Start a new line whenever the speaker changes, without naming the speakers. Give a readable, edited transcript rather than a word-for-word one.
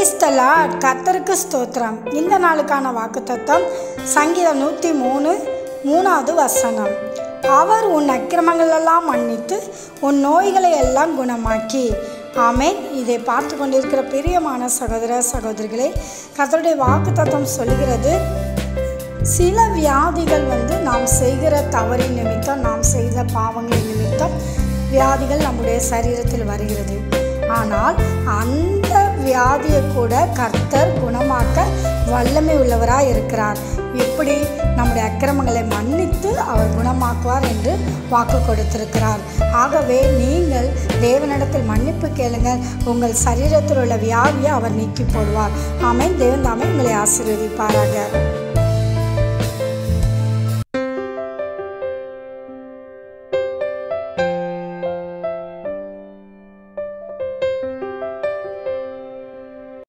Praise the Lord. கர்த்தருக்கு ஸ்தோத்திரம். இந்த நாளுக்கான வாக்குத்தத்தம் சங்கீதம் 103:3வது வசனம். அவர் உன் அக்கிரமங்களெல்லாம் மன்னித்து உன் நோய்களை எல்லாம் குணமாக்கி. ஆமென். இதை பார்த்து கொண்டிருக்கிற பிரியமான சகோதர சகோதரிகளே, கர்த்தருடைய வாக்குத்தத்தம் சொல்கிறது, சில வியாதிகள் நாம் செய்கிற தவறின் நிமித்தம், நாம் செய்த பாவங்களின் நிமித்தம் வியாதிகள் நம்முடைய சரீரத்தில் வருகிறது. ஆனால் அந்த வியாதியை கூட கர்த்தர் குணமாக்க வல்லமை உள்ளவராய் இருக்கிறார். எப்படி? நம்முடைய அக்கிரமங்களை மன்னித்து அவர் குணமாக்குவார் என்று வாக்கு கொடுத்திருக்கிறார். ஆகவே நீங்கள் தேவனிடத்தில் மன்னிப்பு கேளுங்கள், உங்கள் சரீரத்தில் உள்ள வியாதியை அவர் நீக்கி போடுவார். ஆமென். தேவன் தாமே உங்களை ஆசீர்வதிப்பாராக.